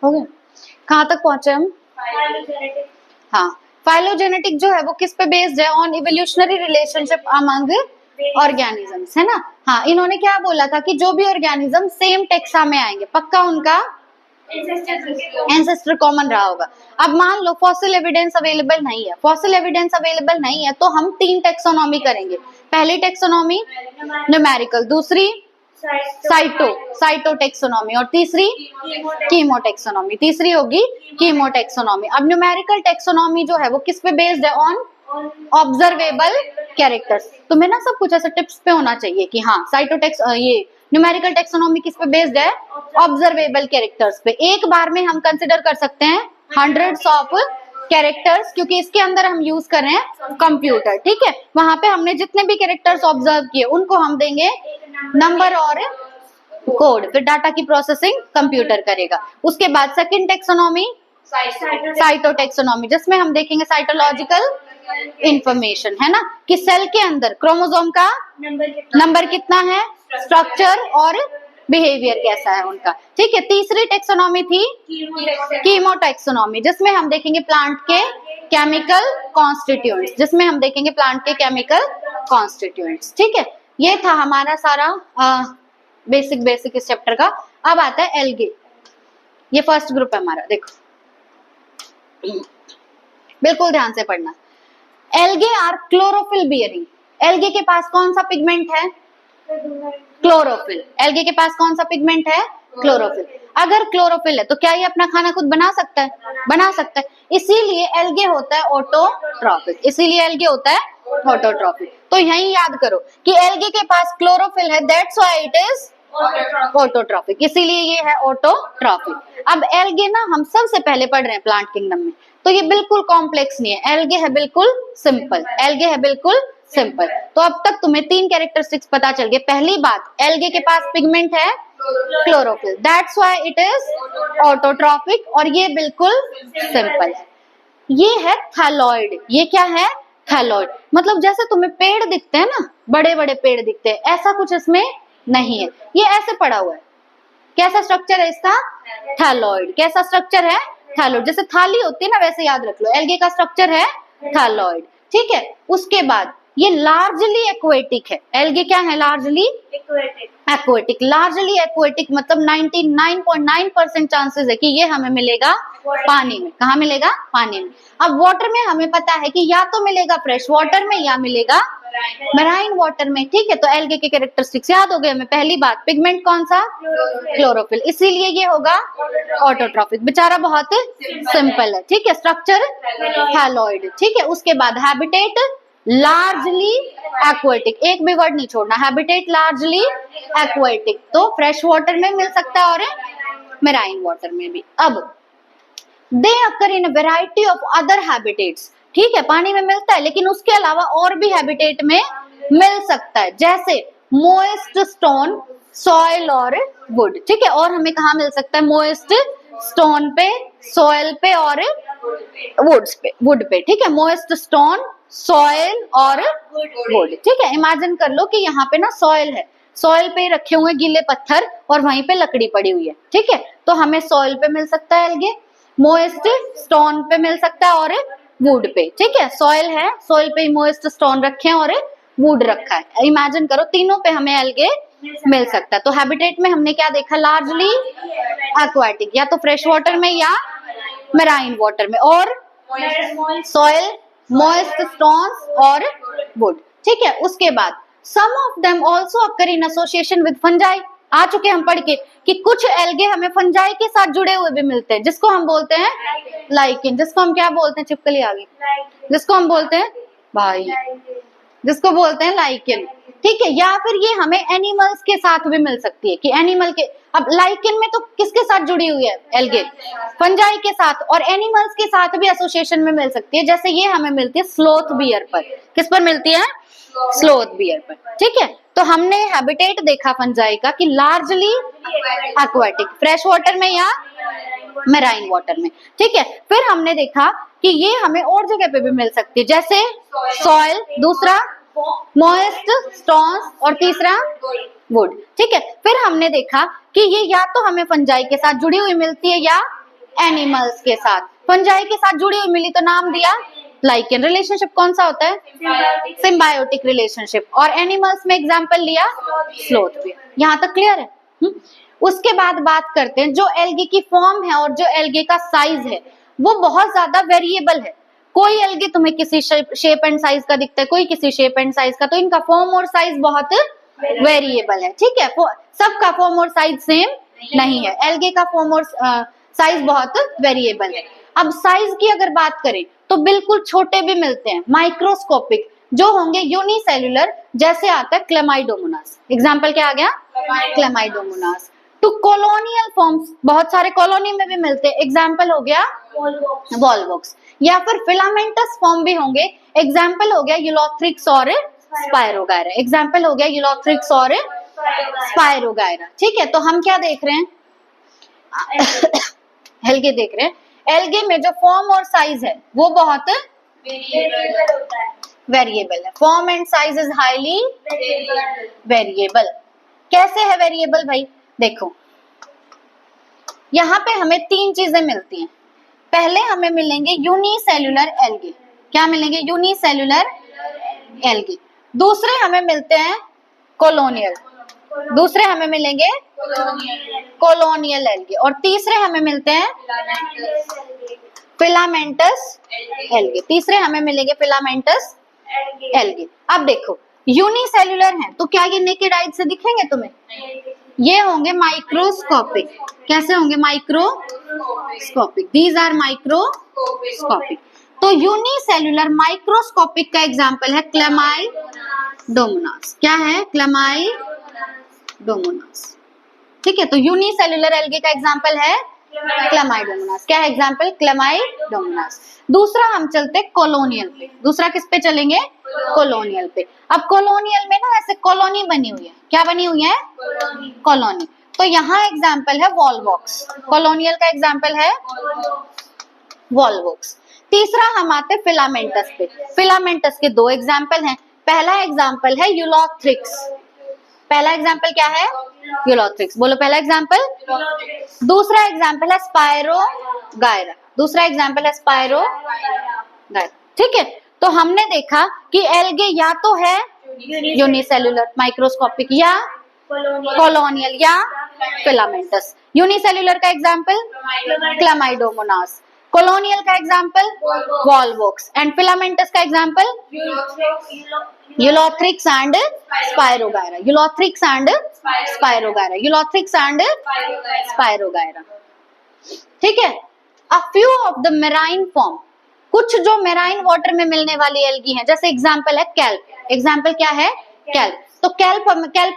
हो गया। कहाँ तक पहुंचे हम? हाँ, फाइलोजेनेटिक जो है वो किस पे बेस्ड है? On evolutionary relationship among organisms, है ना। हाँ, इन्होंने क्या बोला था कि जो भी ऑर्गेनिज्म सेम टेक्सा में आएंगे पक्का उनका एंसेस्टर कॉमन रहा होगा। अब मान लो फॉसिल एविडेंस अवेलेबल नहीं है, फॉसिल एविडेंस अवेलेबल नहीं है तो हम 3 टेक्सोनॉमी करेंगे। पहली टेक्सोनॉमी न्यूमेरिकल, दूसरी साइटोटेक्सोनॉमी और तीसरी कीमोटेक्सोनॉमी। तीसरी होगी कीमोटेक्सोनॉमी। अब न्यूमेरिकल टेक्सोनॉमी जो है वो किस पे बेस्ड है? On observable characters. तुम्हें ना सब कुछ ऐसे टिप्स पे होना चाहिए कि हाँ ये न्यूमेरिकल टेक्सोनॉमी किस पे बेस्ड है? ऑब्जर्वेबल कैरेक्टर्स पे। एक बार में हम कंसिडर कर सकते हैं हंड्रेड्स ऑफ कैरेक्टर्स, क्योंकि इसके अंदर हम यूज कर रहे हैं कंप्यूटर। ठीक है, वहां पे हमने जितने भी कैरेक्टर्स ऑब्जर्व किए उनको हम देंगे नंबर और कोड, फिर डाटा की प्रोसेसिंग कंप्यूटर करेगा। उसके बाद सेकंड टेक्सोनॉमी साइटोटेक्सोनॉमी, जिसमें हम देखेंगे साइटोलॉजिकल इंफॉर्मेशन, है ना, कि सेल के अंदर क्रोमोसोम का नंबर कितना है, स्ट्रक्चर और बिहेवियर कैसा है उनका। ठीक है, तीसरी टेक्सोनॉमी थी कीमोटेक्सोनॉमी, जिसमें हम देखेंगे प्लांट के केमिकल कॉन्स्टिट्यूएंट्स, जिसमें हम देखेंगे प्लांट के केमिकल कॉन्स्टिट्यूएंट्स। ठीक है, ये था हमारा सारा बेसिक इस चैप्टर का। अब आता है एल्गे, ये फर्स्ट ग्रुप है हमारा, देखो बिल्कुल ध्यान से पढ़ना। Algae are chlorophyll bearing, algae के पास कौन सा पिगमेंट है, क्लोरोफिल। एल्गे के पास कौन सा पिगमेंट है, क्लोरोफिल। अगर क्लोरोफिल है तो क्या ये अपना खाना खुद बना सकता है, बना सकता है, इसीलिए एल्गे होता है ऑटोट्रॉफिक, इसीलिए एल्गे होता है ऑटोट्रॉफिक। तो यही याद करो कि एल्गे के पास क्लोरोफिल है, that's why it is autotrophic, इसीलिए ये है ऑटोट्रॉफिक। अब एल्गे ना हम सबसे पहले पढ़ रहे हैं प्लांट किंगडम में, तो ये बिल्कुल कॉम्प्लेक्स नहीं है, एल्गे है बिल्कुल सिंपल, एल्गे है बिल्कुल सिंपल। तो अब तक तुम्हें 3 कैरेक्टरिस्टिक्स पता चल गए। पहली बात, एल्गे के पास पिगमेंट है chlorophyll, that's why it is autotrophic, और ये बिल्कुल सिंपल है। ये है थैलॉइड, ये क्या है, थैलॉइड, मतलब जैसे तुम्हें पेड़ दिखते हैं ना, बड़े बड़े पेड़ दिखते हैं, ऐसा कुछ इसमें नहीं है, ये ऐसे पड़ा हुआ है। कैसा स्ट्रक्चर है इसका, थैलॉइड। कैसा स्ट्रक्चर है, थैलॉइड, जैसे थाली होती है ना वैसे याद रख लो, एल्गे का स्ट्रक्चर है थैलॉइड। ठीक है, उसके बाद ये लार्जली एक्वेटिक है, एल्गे क्या है, लार्जली एक्वेटिक। लार्जली एक्वेटिक मतलब 99.9% चांसेस है कि ये हमें मिलेगा पानी में। कहाँ मिलेगा, पानी में। अब वाटर में हमें पता है कि या तो मिलेगा फ्रेश वाटर में या मिलेगा मैराइन वाटर में। ठीक है, तो एल्गे के कैरेक्टरिस्टिक्स याद हो गए हमें। पहली बात, पिगमेंट कौन सा, क्लोरोफिल, इसीलिए ये होगा ऑटोट्रॉफिक, बेचारा बहुत सिंपल है। ठीक है, स्ट्रक्चर थैलॉइड। ठीक है, उसके बाद हैबिटेट लार्जली एक्वेटिक, एक भी वर्ड नहीं छोड़ना, हैबिटेट लार्जली एक्वेटिक, तो फ्रेश वाटर में मिल सकता है और मैराइन वाटर में भी। अब they occur in variety of other habitats, ठीक है, पानी में मिलता है लेकिन उसके अलावा और भी हैबिटेट में मिल सकता है, जैसे मोइस्ट स्टोन, सॉइल और वुड। ठीक है, और हमें कहाँ मिल सकता है, मोइस्ट स्टोन पे, सॉइल पे और वुड पे। ठीक है, मोइस्ट स्टोन, सॉइल और वुड। ठीक है, इमेजिन कर लो कि यहाँ पे ना सॉइल है, सॉइल पे रखे हुए गीले पत्थर और वहीं पे लकड़ी पड़ी हुई है। ठीक है, तो हमें सॉइल पे मिल सकता है एल्गे, मोइस्ट स्टोन पे मिल सकता है और वुड पे। ठीक है, सॉइल है, सॉइल पे मोइस्ट स्टोन रखे हैं और वुड रखा है। इमेजिन करो तीनों पे हमें एल्गे मिल सकता है। तो हैबिटेट में हमने क्या देखा, लार्जली एक्वाटिक, या तो फ्रेश वाटर में या मैराइन वाटर में, और सॉइल, मॉइस्ट स्टोन्स और वुड। ठीक है, उसके बाद some of them also occur in association with fungi, आ चुके हम पढ़ के कि कुछ एल्गे हमें फंजाई के साथ जुड़े हुए भी मिलते हैं, जिसको हम बोलते हैं लाइकेन, जिसको हम क्या बोलते हैं, चिपकली आ गई, जिसको हम बोलते हैं भाई, जिसको बोलते हैं लाइकेन। ठीक है, या फिर ये हमें एनिमल्स के साथ भी मिल सकती है कि एनिमल के, अब लाइकेन में तो किसके साथ जुड़ी हुई है एल्गे, फंजाई के साथ, और एनिमल्स के साथ भी एसोसिएशन में मिल सकती है, जैसे ये हमें मिलती है स्लोथ बियर पर। किस पर मिलती है, स्लोथ बियर पर। ठीक है, तो हमने हैबिटेट देखा फंजाई का कि लार्जली एक्वाटिक, फ्रेश वाटर में या मैराइन वाटर में। ठीक है, फिर हमने देखा कि ये हमें और जगह पे भी मिल सकती है, जैसे सॉइल, दूसरा मॉइस्ट स्टोन्स और तीसरा वुड। ठीक है, फिर हमने देखा कि ये या तो हमें फंजाई के साथ जुड़ी हुई मिलती है या एनिमल्स के साथ। फंजाई के साथ जुड़ी हुई मिली तो नाम दिया लाइकेन। रिलेशनशिप कौन सा होता है, सिम्बायोटिक रिलेशनशिप, और एनिमल्स में एग्जांपल लिया स्लोथ भी। यहाँ तक क्लियर है। उसके बाद बात करते हैं जो एल्गे की फॉर्म है और जो एल्गे का साइज है वो बहुत ज्यादा वेरिएबल है। कोई एल्गे तुम्हें किसी शेप एंड साइज का दिखता है, कोई किसी शेप एंड साइज का, तो इनका फॉर्म और साइज बहुत वेरिएबल है। ठीक है, सबका फॉर्म और साइज सेम नहीं है, एल्गे का फॉर्म और साइज बहुत वेरिएबल है। अब साइज की अगर बात करें तो बिल्कुल छोटे भी मिलते हैं, माइक्रोस्कोपिक जो होंगे यूनिसेल्युलर, जैसे आता है क्लेमाइडोमोनास। एग्जाम्पल क्या आ गया, क्लेमाइडोमोनास। टू कॉलोनियल फॉर्म्स, बहुत सारे कॉलोनी में भी मिलते हैं, एग्जाम्पल हो गया वॉलवॉक्स। या फिर फिलामेंटस फॉर्म भी होंगे, एग्जाम्पल हो गया यूलोथ्रिक्स और स्पायरोगायरा, एग्जाम्पल हो गया यूलोथ्रिक्स और स्पायरोगायरा। ठीक है, तो हम क्या देख रहे हैं, एल्गे देख रहे हैं। एल्गे में जो फॉर्म और साइज है वो बहुत वेरिएबल है। Form and size is highly variable. कैसे है वेरिएबल भाई, देखो यहाँ पे हमें तीन चीजें मिलती हैं। पहले हमें मिलेंगे यूनिसेल्युलर एल्गे। क्या मिलेंगे, यूनिसेल्युलर एल्गे। दूसरे हमें मिलते हैं कॉलोनियल, दूसरे हमें मिलेंगे कॉलोनियल एल्गे, और तीसरे हमें मिलते हैं फिलामेंटस एल्गे। तीसरे हमें मिलेंगे फिलामेंटस एल्गे। अब देखो यूनिसेल्युलर हैं तो क्या ये नेकेड आइज से दिखेंगे तुम्हें, ये होंगे माइक्रोस्कोपिक। कैसे होंगे, माइक्रोस्कोपिक। These are microscopic. तो यूनिसेल्युलर माइक्रोस्कोपिक का एग्जांपल है क्लेमाइडोमोनास। क्या है, क्लेमाइडोमोनास। ठीक है, तो यूनिसेल्युलर एल्गे का एग्जांपल है क्लेमाइडोमोनास। क्या है एग्जांपल, क्लेमाइडोमोनास। दूसरा हम चलते कॉलोनियल पे। दूसरा किस पे चलेंगे, कॉलोनियल पे। अब कॉलोनियल में ना ऐसे कॉलोनी बनी हुई है। क्या बनी हुई है, कॉलोनी। तो यहाँ एग्जांपल है वॉलवॉक्स। कॉलोनियल का एग्जांपल है वॉलवॉक्स। तीसरा हम आते फिलामेंटस पे। फिलामेंटस के दो एग्जांपल हैं। पहला एग्जांपल है यूलोथ्रिक्स। पहला एग्जांपल क्या है, यूलोथ्रिक्स। बोलो पहला एग्जांपल। दूसरा एग्जांपल है स्पायरोगायरा। दूसरा एग्जांपल है स्पायरोगायरा। ठीक है, तो हमने देखा कि एल्गे या तो है यूनिसेल्युलर माइक्रोस्कोपिक, या कॉलोनियल, या फिलामेंटस। यूनिसेल्युलर का एग्जांपल क्लेमाइडोमोनास, कॉलोनियल का एग्जांपल वॉलवॉक्स, एंड फिलामेंटस का example Ulothrix and spirogyra. Ulothrix and spirogyra. Ulothrix and spirogyra. ठीक है, a few of the marine form. कुछ जो मेराइन वाटर में मिलने वाली एल्गी हैं, जैसे एग्जांपल है कैल्प। एग्जांपल क्या है, कैल्प। तो कैल्प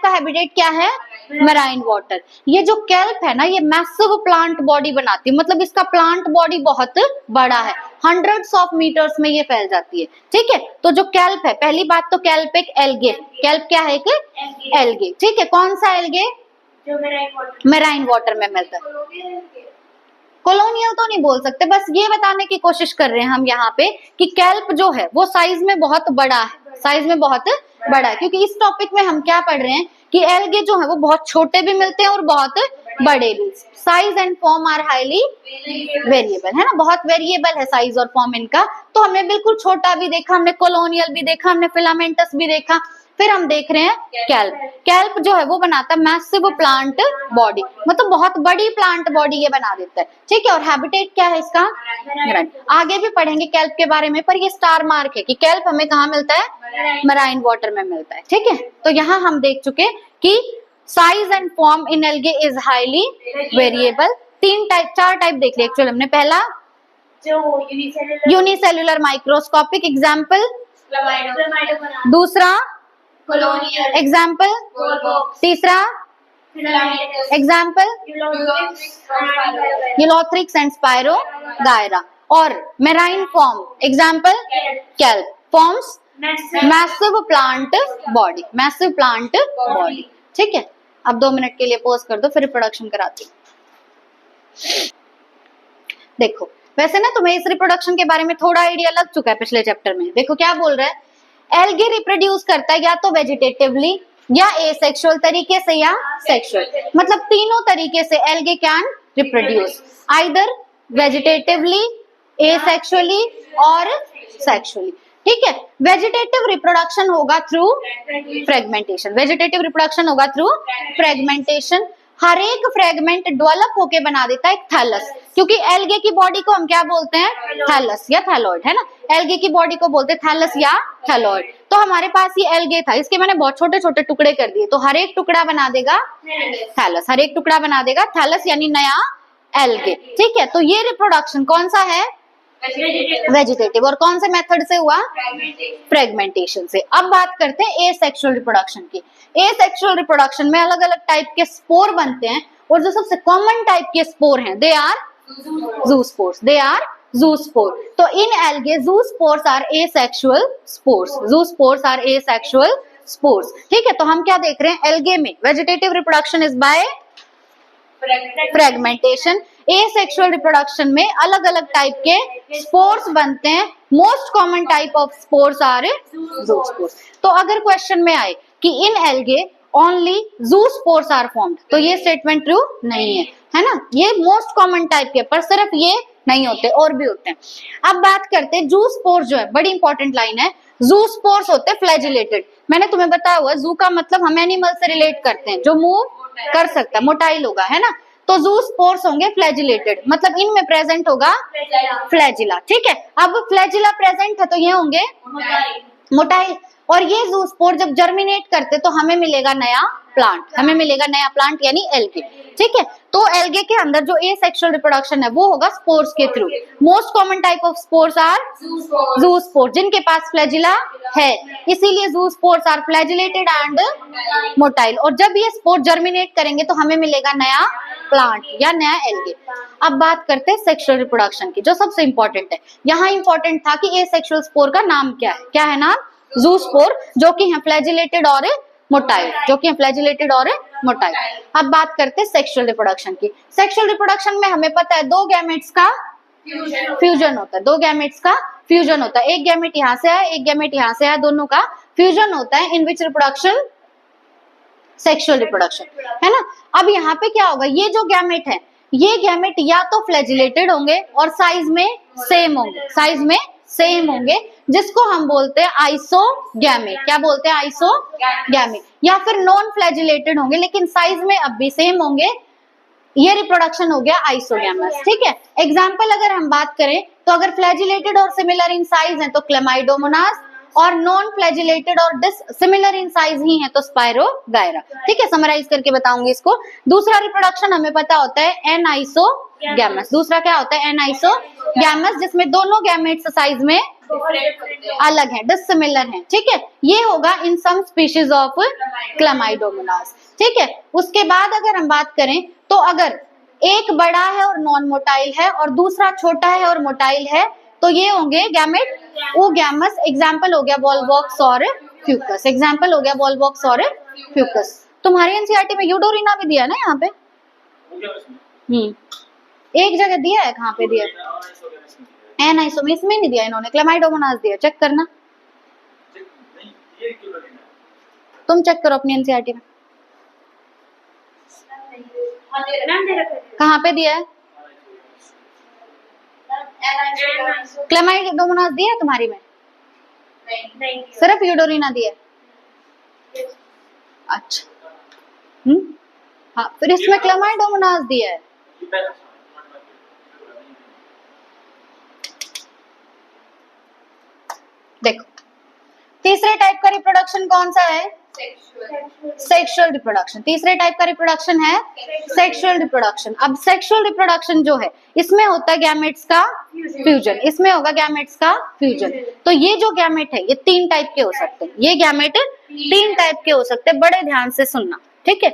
का हैबिटेट क्या है, मेराइन वाटर। ये जो कैल्प है ना, ये मैसिव प्लांट बॉडी बनाती है, मतलब इसका प्लांट बॉडी बहुत बड़ा है, हंड्रेड्स ऑफ मीटर्स में ये फैल जाती है। ठीक है, तो जो कैल्प है, पहली बात तो कैल्प एक एल्गे। कैल्प क्या है, एक एल्गे। ठीक है, कौन सा एल्गे, मेराइन वाटर में मिलता है। कॉलोनियल तो नहीं बोल सकते, बस ये बताने की कोशिश कर रहे हैं हम यहाँ पे कि कैल्प जो है वो साइज में बहुत बड़ा है। साइज में बहुत बड़ा है, क्योंकि इस टॉपिक में हम क्या पढ़ रहे हैं कि एल्गे जो है वो बहुत छोटे भी मिलते हैं और बहुत बड़े भी। Size and form are highly variable, है ना, बहुत वेरिएबल है साइज और फॉर्म इनका। तो हमने बिल्कुल छोटा भी देखा, हमने कॉलोनियल भी देखा, हमने फिलामेंटस भी देखा। फिर हम देख रहे हैं कैल्प। कैल्प जो है वो बनाता है मैसिव प्लांट बॉडी, मतलब बहुत बड़ी प्लांट बॉडी ये बना देता है। ठीक है, और हैबिटेट क्या है इसका, आगे भी पढ़ेंगे कैल्प के बारे में, पर ये स्टार मार्क है कि कैल्प हमें कहाँ मिलता है, मराइन वाटर में मिलता है। ठीक है, तो यहाँ हम देख चुके कि size and form in algae is highly variable. चार टाइप देख लिया एक्चुअली हमने। पहला यूनिसेल्युलर माइक्रोस्कोपिक, एग्जाम्पल। दूसरा एग्जाम्पल। तीसरा एग्जाम्पल यूलोथ्रिक्स एंड स्पायरोगायरा। और marine form example kelp. Forms massive plant body, massive plant body. ठीक है, अब 2 मिनट के लिए पॉज कर दो, फिर रिप्रोडक्शन कराती हूँ। देखो वैसे ना तुम्हें इस रिप्रोडक्शन के बारे में थोड़ा आइडिया लग चुका है पिछले चैप्टर में। देखो क्या बोल रहा है, एल्गे रिप्रोड्यूस करता है या तो वेजिटेटिवली, या एसेक्सुअल तरीके से, या सेक्सुअल। मतलब तीनों तरीके से algae can reproduce, either vegetatively, asexually और सेक्सुअली। ठीक है, वेजिटेटिव रिप्रोडक्शन होगा थ्रू फ्रेगमेंटेशन। वेजिटेटिव रिप्रोडक्शन होगा थ्रू फ्रेगमेंटेशन। हर एक फ्रेगमेंट डेवलप होके बना देता है एक थैलस, क्योंकि एल्गे की बॉडी को हम क्या बोलते हैं, थैलस या थैलॉइड, है ना। एल्गे की बॉडी को बोलते हैं थैलस या थैलॉइड। तो हमारे पास ये एल्गे था, इसके मैंने बहुत छोटे छोटे टुकड़े कर दिए, तो हर एक टुकड़ा बना देगा थैलस। हर एक टुकड़ा बना देगा थैलस, यानी नया एल्गे। ठीक है, तो ये रिप्रोडक्शन कौन सा है, वेजिटेटिव। और कौन से मेथड से हुआ, फ्रेगमेंटेशन से। अब बात करते हैं एसेक्सुअल रिप्रोडक्शन की। एसेक्सुअल रिप्रोडक्शन में अलग अलग टाइप के स्पोर बनते हैं, और जो सबसे कॉमन टाइप के स्पोर हैं they are ज़ूस्पोर्स। They are zoospore. तो in algae zoospores are asexual spores. Zoospores are asexual spores. ठीक है, तो हम क्या देख रहे हैं, एल्गे में vegetative reproduction is by fragmentation, asexual reproduction में अलग अलग टाइप के स्पोर्स बनते हैं। Most common type of spores are zoospores. तो अगर क्वेश्चन में आए कि in algae only zoospores are formed, तो ये स्टेटमेंट ट्रू नहीं है ना, ये मोस्ट कॉमन टाइप के, पर सिर्फ ये नहीं होते, और भी होते हैं। अब बात करते हैं ज़ूस्पोर्स, जो है बड़ी इंपॉर्टेंट लाइन है। ज़ूस्पोर्स होते हैं फ्लैजिलेटेड। मैंने तुम्हें बताया हुआ, ज़ू का मतलब हम एनिमल से रिलेट करते हैं, जो मूव कर सकता है, मोटाइल होगा, है ना। तो ज़ूस्पोर्स होंगे फ्लैजिलेटेड, मतलब इनमें प्रेजेंट होगा फ्लैजिला। ठीक है, अब फ्लैजिला प्रेजेंट है तो ये होंगे मोटाइल, और ये ज़ूस्पोर जब जर्मिनेट करते तो हमें मिलेगा नया प्लांट, हमें मिलेगा नया प्लांट यानी एल्गे। ठीक है, तो एल्गे के अंदर जो एसेक्सुअल रिप्रोडक्शन है वो होगा स्पोर्स के थ्रू। Most common type of spores are zoospore, जिनके पास फ्लैजिला है, इसीलिए zoospores are flagellated and motile. और जब ये स्पोर जर्मिनेट करेंगे तो हमें मिलेगा नया प्लांट या नया एल्गे। अब बात करते हैं सेक्सुअल रिप्रोडक्शन की, जो सबसे इंपॉर्टेंट है। यहाँ इंपॉर्टेंट था कि एसेक्सुअल स्पोर का नाम क्या है, क्या है नाम, ज़ूस्पोर, जो कि है फ्लैजिलेटेड और मोटाइल, जो कि है फ्लैजिलेटेड और मोटाइल। अब बात करते हैं सेक्सुअल रिप्रोडक्शन की। सेक्सुअल रिप्रोडक्शन में हमें पता है दो गैमेट्स का फ्यूजन होता है, दो गैमेट्स का फ्यूजन होता है। एक गैमेट यहाँ से आया, एक गैमेट यहाँ से आया, दोनों का फ्यूजन होता है। इन विच रिप्रोडक्शन, सेक्सुअल रिप्रोडक्शन, है ना। अब यहाँ पे क्या होगा, ये जो गैमेट है, ये गैमेट या तो फ्लैजिलेटेड होंगे और साइज में सेम होंगे, साइज में सेम होंगे, जिसको हम बोलते हैं आइसोगैमेट। क्या बोलते हैं, आइसोगैमेट। या फिर नॉन फ्लैजिलेटेड होंगे लेकिन साइज में अब भी सेम होंगे, ये रिप्रोडक्शन हो गया आइसोगैमस। ठीक है, एग्जाम्पल अगर हम बात करें तो अगर फ्लैजिलेटेड और सिमिलर इन साइज है तो क्लेमाइडोमोनास, और नॉन फ्लैजिलेटेड और सिमिलर इन साइज ही है तो स्पायरोगायरा। ठीक है, समराइज करके बताऊंगी इसको। दूसरा रिप्रोडक्शन हमें पता होता है एनाइसोगैमस। दूसरा क्या होता है, एनाइसोगैमस, जिसमें दोनों गैमेट्स साइज में अलग है, डिसिमिलर है। ठीक है, ये होगा इन सम स्पीशीज ऑफ क्लेमाइडोमोनास। ठीक है, उसके बाद अगर हम बात करें तो अगर एक बड़ा है और नॉन मोटाइल है और दूसरा छोटा है और मोटाइल है तो ये होंगे गैमेट ओगैमस। एग्जाम्पल हो गया वॉल्वॉक्स और फ्यूकस, एग्जाम्पल हो गया वॉल्वॉक्स और फ्यूकस। तुम्हारे एनसीईआरटी में यूडोरिना भी दिया ना यहाँ पे, एक जगह दिया है, कहाँ पे दिया है, एनाइसोगैमस, इसमें नहीं दिया इन्होंने, क्लेमाइडोमोनास दिया, चेक करना, तुम चेक करो अपनी एनसीईआरटी में कहाँ पे दिया है, क्लेमाइडोमोनास दिया है तुम्हारी में, सिर्फ यूडोरिना दिया है। अच्छा, हाँ, फिर इसमें क्लेमाइडोमोनास दिया है। देखो, तीसरे टाइप का रिप्रोडक्शन कौन सा है, सेक्सुअल रिप्रोडक्शन। तीसरे टाइप का रिप्रोडक्शन है सेक्सुअल रिप्रोडक्शन। अब सेक्सुअल रिप्रोडक्शन जो है इसमें होता है गैमेट्स का फ्यूजन, इसमें होगा गैमेट्स का फ्यूजन। तो ये जो गैमेट है ये तीन टाइप के हो सकते हैं, ये गैमेट तीन टाइप के हो सकते हैं, बड़े ध्यान से सुनना। ठीक है,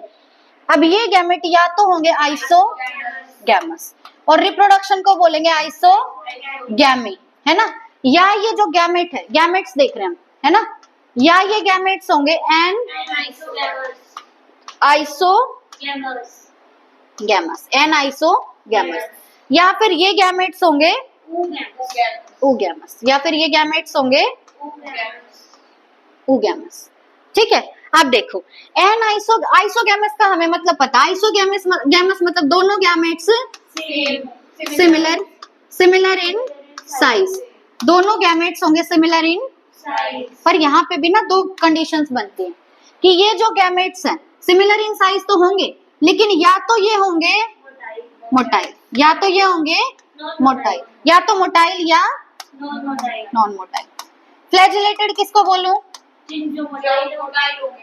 अब ये गैमेट या तो होंगे आइसोगैमस और रिप्रोडक्शन को बोलेंगे आइसोगैमी, है ना, या ये जो गैमेट है, गैमेट्स देख रहे हैं हम, है ना, या ये गैमेट्स होंगे एन आइसोगैमस, एन आइसोगैमस, या फिर ये गैमेट्स होंगे ओगैमस, या फिर ये गैमेट्स होंगे ओगैमस। ठीक है, अब देखो एन आइसोगैमस का हमें मतलब पता, आइसोगैमस मतलब दोनों गैमेट्स सिमिलर इन साइज, दोनों गैमेट्स होंगे सिमिलर इन, पर यहाँ पे भी ना दो कंडीशंस बनती हैं कि ये जो गैमेट्स हैं सिमिलर इन साइज तो होंगे, लेकिन या तो ये होंगे मोटाइल, या तो ये होंगे मोटाइल, या तो मोटाइल या नॉन मोटाइल। फ्लैजिलेटेड किसको बोलूं,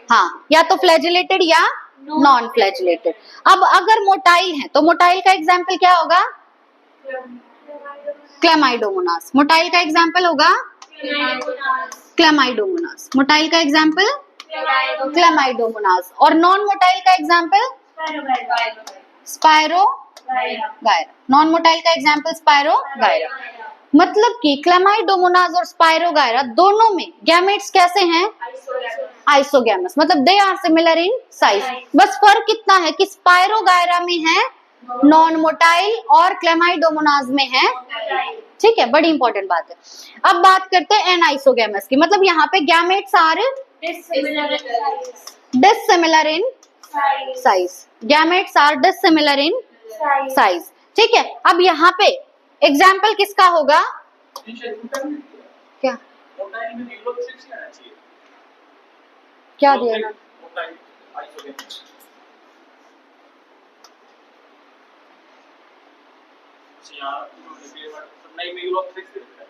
हाँ, या तो फ्लैजिलेटेड या नॉन फ्लैजिलेटेड। अब अगर मोटाइल है तो मोटाइल का एग्जाम्पल क्या होगा, क्लेमाइडोमोनास। मोटाइल का एग्जाम्पल होगा क्लेमाइडोमोनास, मोटाइल का एग्जाम्पल क्लेमाइडोमोनास, और नॉन मोटाइल का एग्जाम्पल स्पायरोगायरा, नॉन मोटाइल का एग्जाम्पल स्पायरोगायरा। मतलब कि क्लेमाइडोमोनास और स्पायरोगायरा दोनों में गैमेट्स कैसे हैं, आइसोगैमस, मतलब they are similar in size. बस फर्क कितना है कि स्पायरोगायरा में है नॉन मोटाइल और क्लेमाइडोमोनाज में है, ठीक है, बड़ी इंपॉर्टेंट बात है। अब बात करते हैं एनाइसोगैमस की, मतलब यहाँ पे gametes are dissimilar in size, gametes are dissimilar in size, ठीक है। अब यहाँ पे एग्जाम्पल किसका होगा, क्या क्या दिया ना,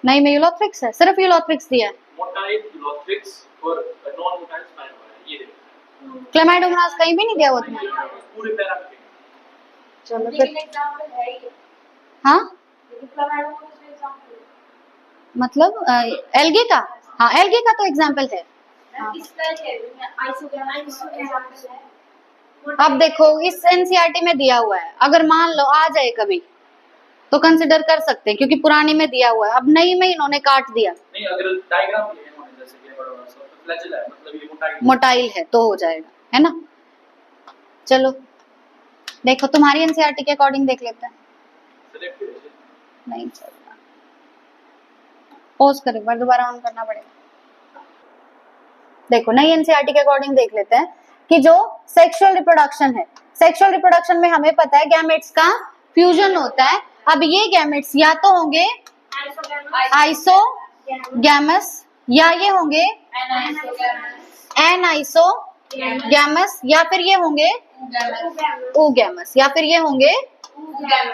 नहीं में यूलोथ्रिक्स है, सिर्फ यूलोथ्रिक्स दिया है, क्लेमाइडोमोनाज कहीं भी नहीं दिया हुआ तुम्हें। चलो फिर, हाँ मतलब एल्गे का, हाँ एल्गे का तो एग्जाम्पल है। अब देखो इस एनसीईआरटी में दिया हुआ है, अगर मान लो आ जाए कभी तो कंसिडर कर सकते हैं, क्योंकि पुरानी में दिया हुआ है, अब नई में इन्होंने काट दिया। नहीं, अगर डायग्राम जैसे कि मतलब ये मोटाइल है तो हो जाएगा, है ना। चलो देखो तुम्हारी एनसीईआरटी के अकॉर्डिंग देख लेते हैं, नहीं चलता, पॉज कर एक बार, दोबारा ऑन करना पड़ेगा। देखो नई एनसीईआरटी के अकॉर्डिंग देख लेते हैं कि जो सेक्सुअल रिप्रोडक्शन है, सेक्सुअल रिप्रोडक्शन में हमें पता है गैमेट्स का फ्यूजन होता है। अब ये गैमेट्स या तो होंगे आइसोगैमस या ये होंगे एनाइसोगैमस या फिर ये होंगे ओगैमस या फिर ये होंगे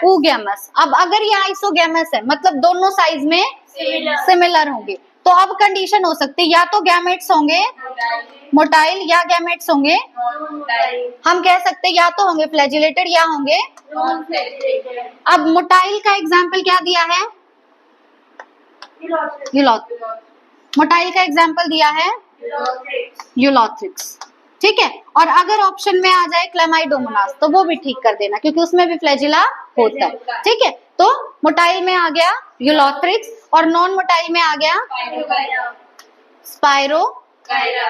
ओगैमस। अब अगर ये आइसोगैमस है मतलब दोनों साइज में सिमिलर होंगे, तो अब कंडीशन हो सकती है या तो गैमेट्स होंगे मोटाइल या गैमेट्स होंगे, हम कह सकते हैं या तो होंगे फ्लैजिलेटेड या होंगे। अब मोटाइल का एग्जाम्पल क्या दिया है, मोटाइल का एग्जाम्पल दिया है यूलोथ्रिक्स, ठीक है। और अगर ऑप्शन में आ जाए क्लेमाइडोमोनास तो वो भी ठीक कर देना, क्योंकि उसमें भी फ्लैजिला होता है, ठीक है। तो मोटाइल में आ गया यूलोथ्रिक्स और नॉन मोटाइल में आ गया स्पायरोगायरा।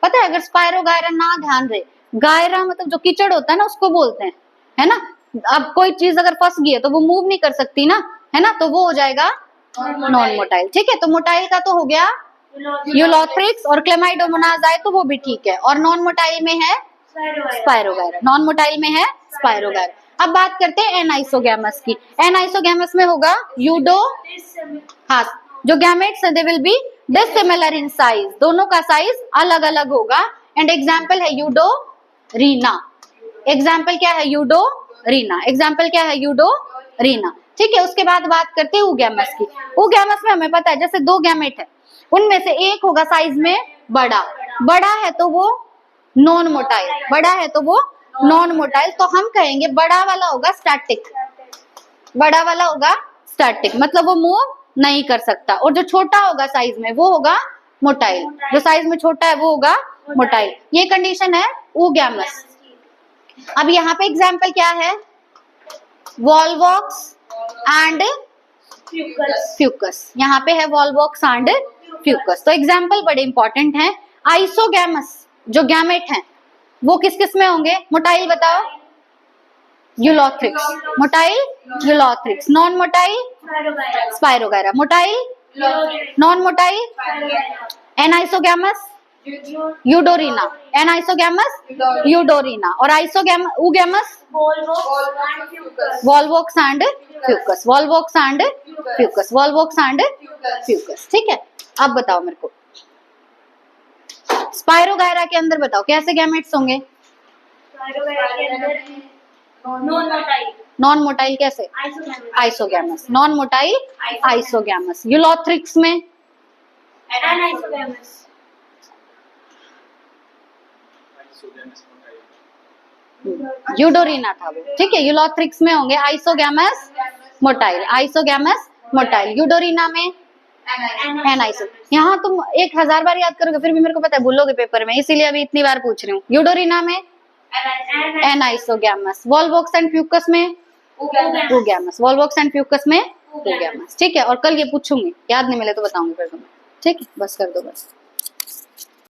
पता है अगर स्पायरोगायरा ना ध्यान रहे, गायरा मतलब जो कीचड़ होता है ना उसको बोलते हैं, है ना। अब कोई चीज अगर फंस गई है तो वो मूव नहीं कर सकती ना, है ना, तो वो हो जाएगा नॉन मोटाइल, ठीक है। तो मोटाइल का तो हो गया यूलोथ्रिक्स और क्लेमाइडोमोनास आए तो वो भी ठीक है, और नॉन मोटाइल में है स्पायरोगायरा, नॉन मोटाइल में है स्पायरोगायरा। अब बात करते हैं एनाइसोगैमस की। एनाइसोगैमस में होगा यूडो, हाँ जो गैमेट्स है they will be dissimilar in size, दोनों का साइज अलग अलग होगा। एंड एग्जाम्पल है यूडोरीना, एग्जाम्पल क्या है यूडोरीना, एग्जाम्पल क्या है यूडोरीना, ठीक है। उसके बाद बात करते हैं ओगैमस की। ओगैमस में हमें पता है जैसे दो गैमेट है, उनमें से एक होगा साइज में बड़ा है तो वो नॉन मोटाइल, बड़ा है तो वो नॉन मोटाइल, तो हम कहेंगे बड़ा वाला होगा स्टैटिक, बड़ा वाला होगा स्टैटिक मतलब वो मूव नहीं कर सकता, और जो छोटा होगा साइज में वो होगा मोटाइल, जो साइज में छोटा है वो होगा मोटाइल। ये कंडीशन है ओगैमस। अब यहाँ पे एग्जाम्पल क्या है, वॉल्वॉक्स एंड फ्यूकस, यहाँ पे है वॉल्वॉक्स एंड फ्यूकस। तो एग्जाम्पल बड़े इंपॉर्टेंट हैं। आइसोगैमस जो गैमेट हैं वो किस किस में होंगे, मोटाइल बताओ, Ulothrix, motile Ulothrix, non motile Spirogyra, motile non motile anisogamous Eudorina, anisogamous Eudorina, और oogamous Volvox and Fucus, Volvox and Fucus, Volvox and Fucus, ठीक है। अब बताओ मेरे को स्पायरोगायरा के अंदर बताओ कैसे गैमेट्स होंगे, नॉन मोटाइल कैसे, isogamous, non motile isogamous, Ulothrix में यूडोरीना था वो, ठीक है। यूलोथ्रिक्स में होंगे आइसोगैमस मोटाइल, आइसोगैमस मोटाइल, यूडोरीना में एनाइसो। यहाँ तुम 1000 बार याद करोगे फिर भी मेरे को पता है भूलोगे पेपर में, इसीलिए अभी इतनी बार पूछ रही हूँ। यूडोरीना में एनाइसोगैमस, वॉल्वॉक्स एंड फ्यूकस में ओगैमस, वॉल्वॉक्स एंड फ्यूकस में ओगैमस, ठीक है। और कल ये पूछूंगी, याद नहीं मिले तो बताऊंगी फिर तुम्हें, ठीक है। बस कर दो बस।